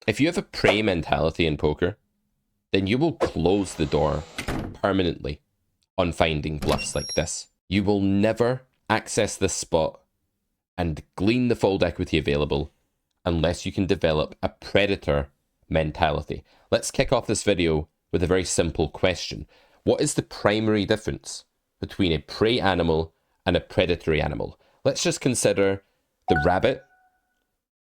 If you have a prey mentality in poker, then you will close the door permanently on finding bluffs like this. You will never access this spot and glean the fold equity available unless you can develop a predator mentality. Let's kick off this video with a very simple question. What is the primary difference between a prey animal and a predatory animal? Let's just consider the rabbit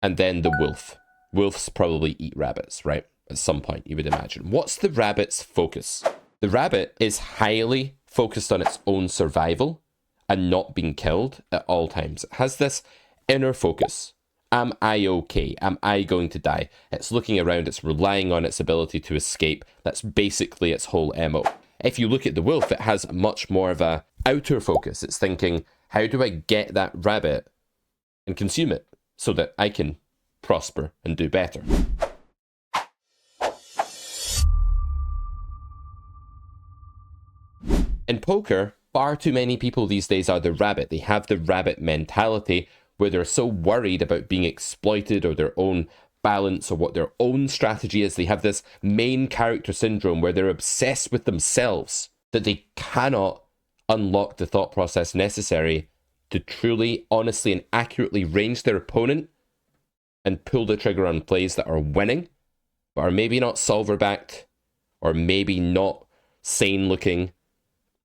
and then the wolf. Wolves probably eat rabbits, right? At some point, you would imagine. What's the rabbit's focus? The rabbit is highly focused on its own survival and not being killed at all times. It has this inner focus. Am I okay? Am I going to die? It's looking around, it's relying on its ability to escape. That's basically its whole MO. If you look at the wolf, it has much more of a outer focus. It's thinking, how do I get that rabbit and consume it so that I can prosper and do better? In poker, far too many people these days are the rabbit. They have the rabbit mentality where they're so worried about being exploited or their own balance or what their own strategy is. They have this main character syndrome where they're obsessed with themselves that they cannot unlock the thought process necessary to truly, honestly, and accurately range their opponent and pull the trigger on plays that are winning, but are maybe not solver backed or maybe not sane looking.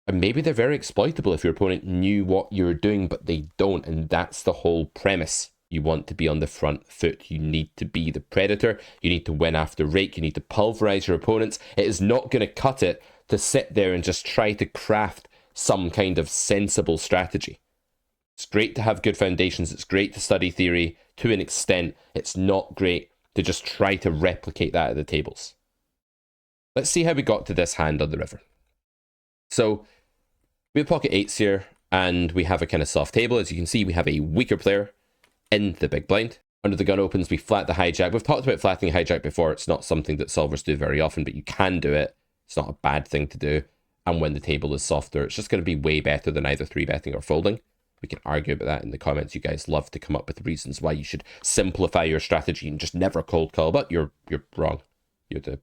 And maybe they're very exploitable if your opponent knew what you're doing, but they don't. And that's the whole premise. You want to be on the front foot. You need to be the predator. You need to win after rake. You need to pulverize your opponents. It is not going to cut it to sit there and just try to craft some kind of sensible strategy. It's great to have good foundations. It's great to study theory to an extent. It's not great to just try to replicate that at the tables. Let's see how we got to this hand on the river. So we have pocket eights here, and we have a kind of soft table. As you can see, we have a weaker player in the big blind. Under the gun opens, we flat the hijack. We've talked about flattening hijack before. It's not something that solvers do very often, but you can do it. It's not a bad thing to do. And when the table is softer, it's just going to be way better than either 3-betting or folding. We can argue about that in the comments. You guys love to come up with reasons why you should simplify your strategy and just never cold call, but you're wrong. You're the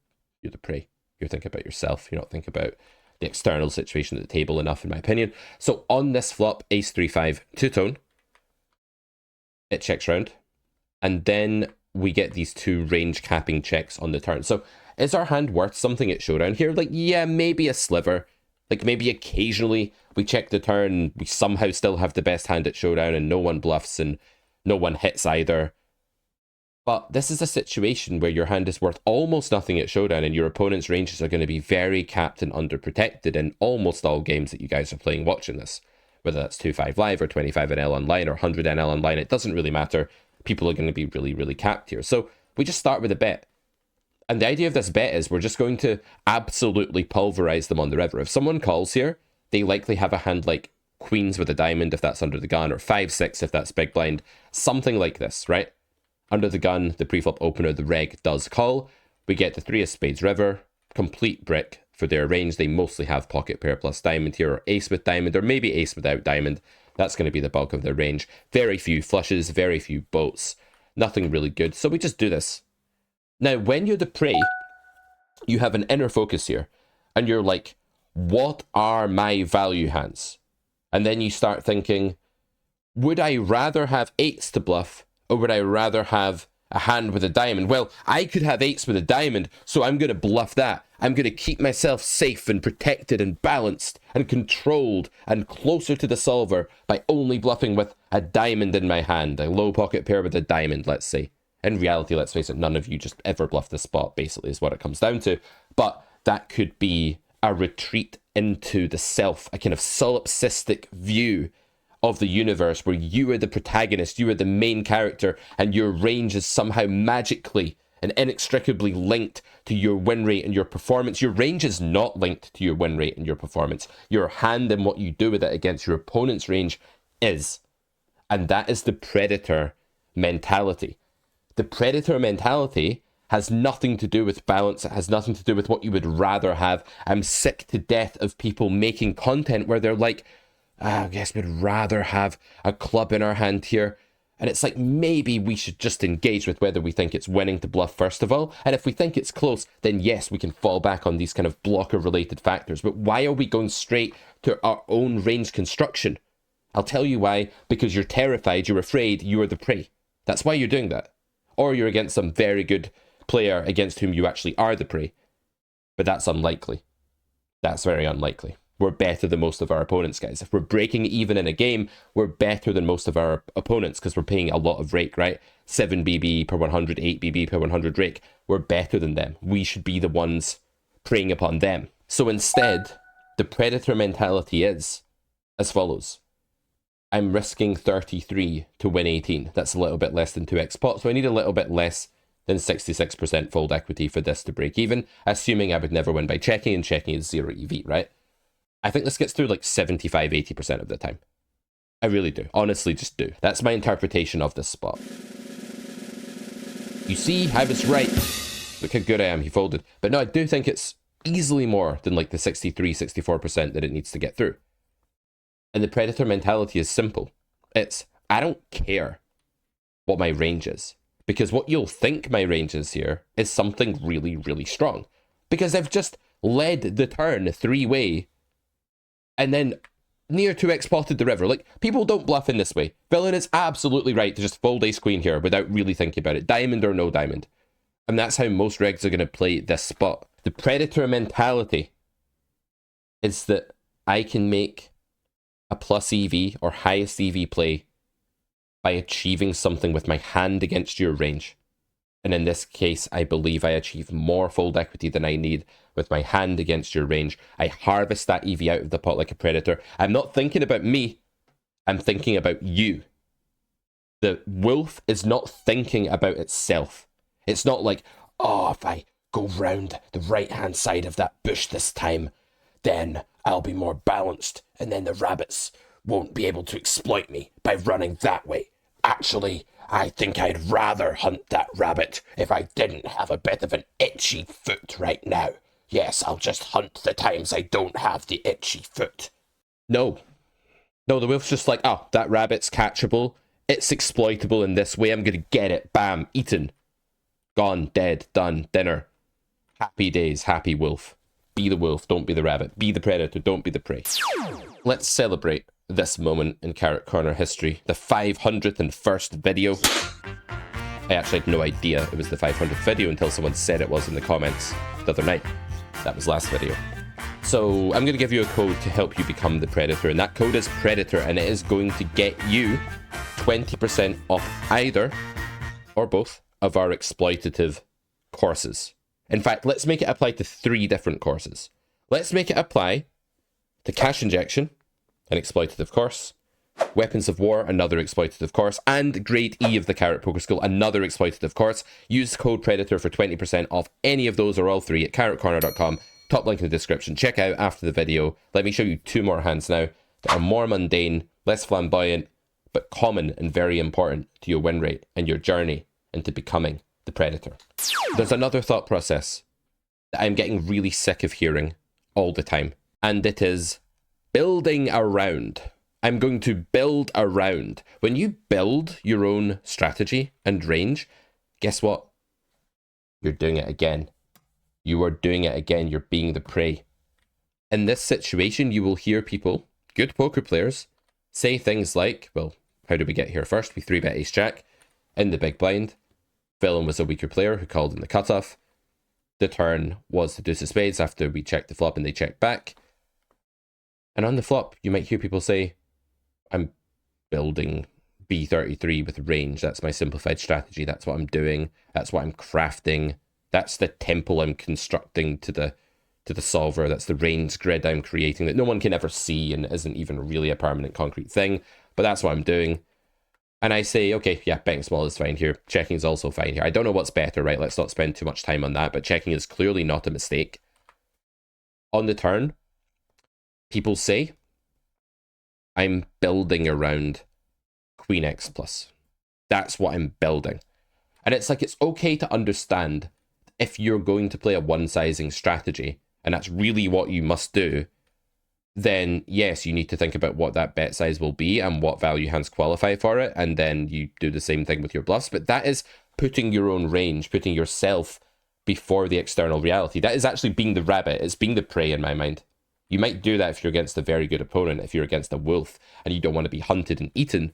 prey. You're thinking about yourself. You're not thinking about the external situation at the table enough, in my opinion. So on this flop, ace 3-5 two-tone, it checks round, and then we get these two range capping checks on the turn. So is our hand worth something at showdown here? Like, yeah, maybe a sliver. Like, maybe occasionally we check the turn, we somehow still have the best hand at showdown and no one bluffs and no one hits either. But this is a situation where your hand is worth almost nothing at showdown and your opponent's ranges are going to be very capped and underprotected in almost all games that you guys are playing watching this. Whether that's 2-5 live or 25 NL online or 100 NL online, it doesn't really matter. People are going to be really, really capped here. So we just start with a bet. And the idea of this bet is we're just going to absolutely pulverize them on the river. If someone calls here, they likely have a hand like queens with a diamond if that's under the gun, or 5-6 if that's big blind. Something like this, right? Under the gun, the preflop opener, the reg does call. We get the 3 of spades river, complete brick for their range. They mostly have pocket pair plus diamond here, or ace with diamond, or maybe ace without diamond. That's going to be the bulk of their range. Very few flushes, very few boats. Nothing really good. So we just do this. Now, when you're the prey, you have an inner focus here. And you're like, what are my value hands? And then you start thinking, would I rather have eights to bluff, or would I rather have a hand with a diamond? Well, I could have eights with a diamond, so I'm going to bluff that. I'm going to keep myself safe and protected and balanced and controlled and closer to the solver by only bluffing with a diamond in my hand, a low pocket pair with a diamond, let's say. In reality, let's face it, none of you just ever bluff the spot, basically, is what it comes down to. But that could be a retreat into the self, a kind of solipsistic view of the universe where you are the protagonist, you are the main character, and your range is somehow magically and inextricably linked to your win rate and your performance. Your range is not linked to your win rate and your performance. Your hand and what you do with it against your opponent's range is. And that is the predator mentality. The predator mentality has nothing to do with balance. It has nothing to do with what you would rather have. I'm sick to death of people making content where they're like, I guess we'd rather have a club in our hand here. And it's like, maybe we should just engage with whether we think it's winning to bluff first of all. And if we think it's close, then yes, we can fall back on these kind of blocker-related factors. But why are we going straight to our own range construction? I'll tell you why. Because you're terrified, you're afraid, you are the prey. That's why you're doing that. Or you're against some very good player against whom you actually are the prey. But that's unlikely. That's very unlikely. We're better than most of our opponents, guys. If we're breaking even in a game, we're better than most of our opponents because we're paying a lot of rake, right? 7 BB per 100, 8 BB per 100 rake. We're better than them. We should be the ones preying upon them. So instead, the predator mentality is as follows. I'm risking 33 to win 18. That's a little bit less than 2x pot, so I need a little bit less than 66% fold equity for this to break even, assuming I would never win by checking, and checking is 0 EV, right? I think this gets through like 75-80% of the time. I really do. Honestly, just do. That's my interpretation of this spot. You see, I was right. Look how good I am, he folded. But no, I do think it's easily more than like the 63-64% that it needs to get through. And the predator mentality is simple. It's, I don't care what my range is. Because what you'll think my range is here is something really, really strong. Because I've just led the turn 3-way and then near 2x potted the river. Like, people don't bluff in this way. Villain is absolutely right to just fold ace queen here without really thinking about it. Diamond or no diamond. And that's how most regs are going to play this spot. The predator mentality is that I can make a plus EV or highest EV play by achieving something with my hand against your range. And in this case, I believe I achieve more fold equity than I need with my hand against your range. I harvest that EV out of the pot like a predator. I'm not thinking about me. I'm thinking about you. The wolf is not thinking about itself. It's not like, oh, if I go round the right-hand side of that bush this time, then I'll be more balanced, and then the rabbits won't be able to exploit me by running that way. Actually, I think I'd rather hunt that rabbit if I didn't have a bit of an itchy foot right now. Yes, I'll just hunt the times I don't have the itchy foot. No. No, the wolf's just like, oh, that rabbit's catchable. It's exploitable in this way. I'm going to get it. Bam. Eaten. Gone. Dead. Done. Dinner. Happy days. Happy wolf. Be the wolf. Don't be the rabbit. Be the predator. Don't be the prey. Let's celebrate this moment in Carrot Corner history. The 501st video. I actually had no idea it was the 500th video until someone said it was in the comments the other night. That was last video. So I'm going to give you a code to help you become the predator, and that code is predator, and it is going to get you 20% off either or both of our exploitative courses. In fact, let's make it apply to 3 different courses. Let's make it apply to Cash Injection, an exploitative course, Weapons of War, another exploitative course, and Grade E of the Carrot Poker School, another exploitative course. Use code PREDATOR for 20% off any of those or all 3 at carrotcorner.com. Top link in the description. Check out after the video. Let me show you 2 more hands now that are more mundane, less flamboyant, but common and very important to your win rate and your journey into becoming the predator. There's another thought process that I'm getting really sick of hearing all the time, and it is building around. I'm going to build around. When you build your own strategy and range, guess what? You're doing it again. You are doing it again. You're being the prey. In this situation, you will hear people, good poker players, say things like, well, how did we get here first? We 3-bet ace-jack in the big blind. Villain was a weaker player who called in the cutoff. The turn was the deuce of spades after we checked the flop and they checked back. And on the flop, you might hear people say, I'm building B33 with range. That's my simplified strategy. That's what I'm doing. That's what I'm crafting. That's the temple I'm constructing to the solver. That's the range grid I'm creating that no one can ever see and isn't even really a permanent concrete thing. But that's what I'm doing. And I say, okay, yeah, betting small is fine here. Checking is also fine here. I don't know what's better, right? Let's not spend too much time on that. But checking is clearly not a mistake. On the turn, people say, I'm building around Queen X plus. That's what I'm building. And it's like, it's okay to understand if you're going to play a one-sizing strategy, and that's really what you must do, then yes, you need to think about what that bet size will be and what value hands qualify for it, and then you do the same thing with your bluffs. But that is putting your own range, putting yourself before the external reality. That is actually being the rabbit. It's being the prey in my mind. You might do that if you're against a very good opponent, if you're against a wolf and you don't want to be hunted and eaten,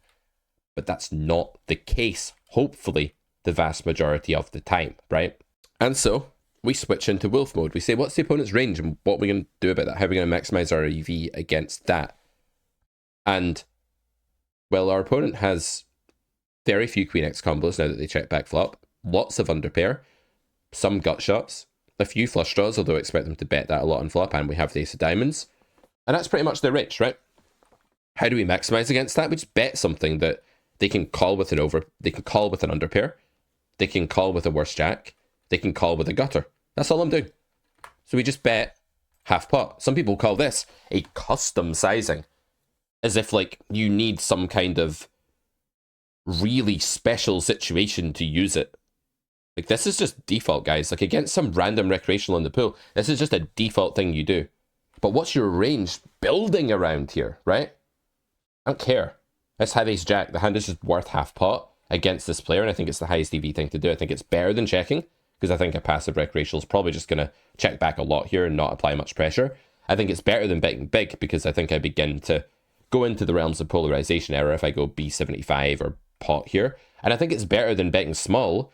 but that's not the case, hopefully, the vast majority of the time, right? And so we switch into wolf mode. We say, what's the opponent's range and what are we going to do about that? How are we going to maximize our EV against that? And, well, our opponent has very few Queen X combos now that they check back flop, lots of underpair, some gut shots, a few flush draws, although I expect them to bet that a lot on flop, and we have the ace of diamonds. And that's pretty much their range, right? How do we maximize against that? We just bet something that they can call with they can call with an underpair, they can call with a worse jack, they can call with a gutter. That's all I'm doing. So we just bet half pot. Some people call this a custom sizing, as if like you need some kind of really special situation to use it. Like, this is just default, guys. Like, against some random recreational in the pool, this is just a default thing you do. But what's your range building around here, right? I don't care. Let's have ace jack. The hand is just worth half pot against this player, and I think it's the highest EV thing to do. I think it's better than checking, because I think a passive recreational is probably just going to check back a lot here and not apply much pressure. I think it's better than betting big, because I think I begin to go into the realms of polarization error if I go B75 or pot here. And I think it's better than betting small,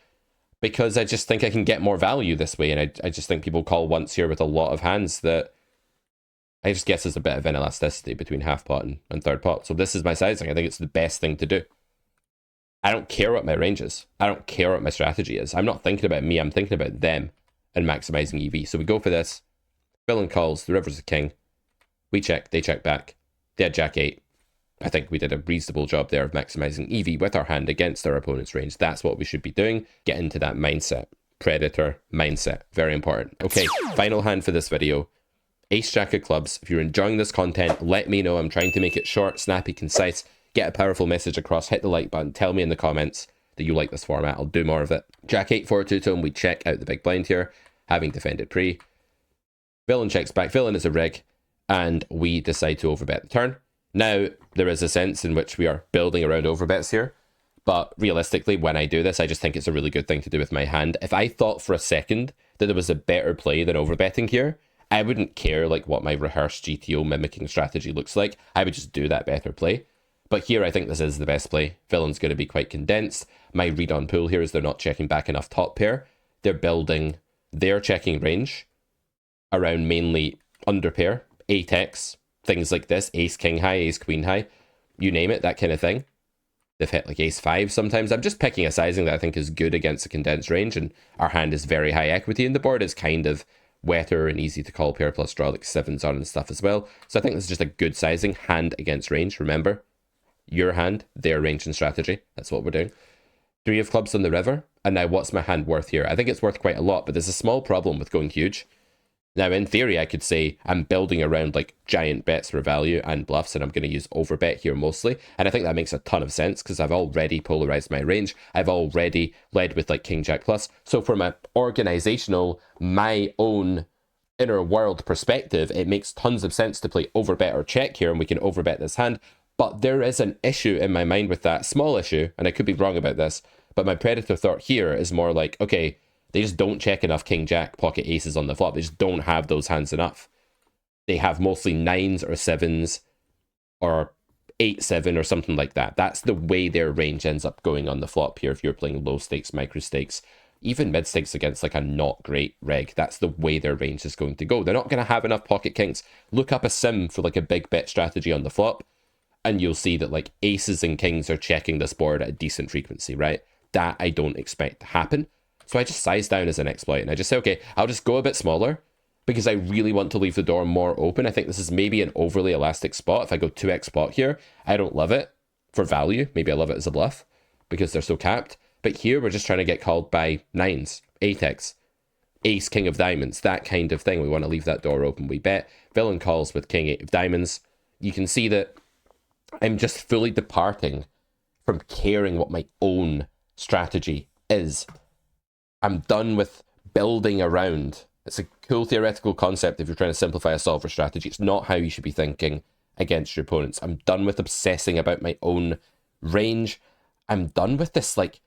because I just think I can get more value this way, and I just think people call once here with a lot of hands that I just guess there's a bit of inelasticity between half pot and third pot. So this is my sizing. I think it's the best thing to do. I don't care what my range is. I don't care what my strategy is. I'm not thinking about me. I'm thinking about them and maximizing EV. So we go for this. Villain calls. The river's a king. We check. They check back. They had jack 8. I think we did a reasonable job there of maximizing EV with our hand against our opponent's range. That's what we should be doing. Get into that mindset. Predator mindset. Very important. Okay, final hand for this video. Ace jack of clubs. If you're enjoying this content, let me know. I'm trying to make it short, snappy, concise. Get a powerful message across. Hit the like button. Tell me in the comments that you like this format. I'll do more of it. Jack 8 for two-tone. We check out the big blind here, having defended pre. Villain checks back. Villain is a rig, and we decide to overbet the turn. Now, there is a sense in which we are building around overbets here, but realistically, when I do this, I just think it's a really good thing to do with my hand. If I thought for a second that there was a better play than overbetting here, I wouldn't care like what my rehearsed GTO mimicking strategy looks like. I would just do that better play. But here, I think this is the best play. Villain's going to be quite condensed. My read on pool here is they're not checking back enough top pair. They're building their checking range around mainly underpair, 8x, things like this, ace king high, ace queen high, you name it, that kind of thing. They've hit like ace 5 sometimes. I'm just picking a sizing that I think is good against a condensed range, and our hand is very high equity, and the board is kind of wetter and easy to call pair plus draw, like 7s on and stuff as well. So I think this is just a good sizing, hand against range. Remember, your hand, their range and strategy. That's what we're doing. 3 of clubs on the river, and now what's my hand worth here? I think it's worth quite a lot, but there's a small problem with going huge. Now, in theory, I could say I'm building around like giant bets for value and bluffs, and I'm going to use overbet here mostly. And I think that makes a ton of sense because I've already polarized my range. I've already led with like King Jack plus. So from an organizational, my own inner world perspective, it makes tons of sense to play overbet or check here, and we can overbet this hand. But there is an issue in my mind with that, small issue, and I could be wrong about this, but my predator thought here is more like, okay, they just don't check enough King Jack pocket aces on the flop. They just don't have those hands enough. They have mostly 9s or 7s or 8-7 or something like that. That's the way their range ends up going on the flop here if you're playing low stakes, micro stakes, even mid stakes against like a not great reg. That's the way their range is going to go. They're not going to have enough pocket kings. Look up a sim for like a big bet strategy on the flop, and you'll see that like aces and kings are checking this board at a decent frequency, right? That I don't expect to happen. So I just size down as an exploit, and I just say, okay, I'll just go a bit smaller because I really want to leave the door more open. I think this is maybe an overly elastic spot. If I go 2x pot here, I don't love it for value. Maybe I love it as a bluff because they're so capped. But here we're just trying to get called by 9s, 8x, ace, king of diamonds, that kind of thing. We want to leave that door open. We bet. Villain calls with king 8 of diamonds. You can see that I'm just fully departing from caring what my own strategy is. I'm done with building around. It's cool theoretical concept if you're trying to simplify a solver strategy. It's not how you should be thinking against your opponents. I'm done with obsessing about my own range. I'm done with this, like,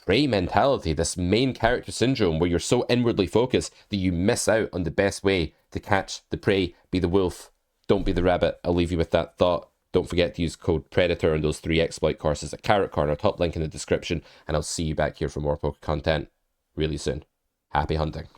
prey mentality, this main character syndrome where you're so inwardly focused that you miss out on the best way to catch the prey. Be the wolf, don't be the rabbit. I'll leave you with that thought. Don't forget to use code PREDATOR on those 3 exploit courses at Carrot Corner, top link in the description, and I'll see you back here for more poker content really soon. Happy hunting.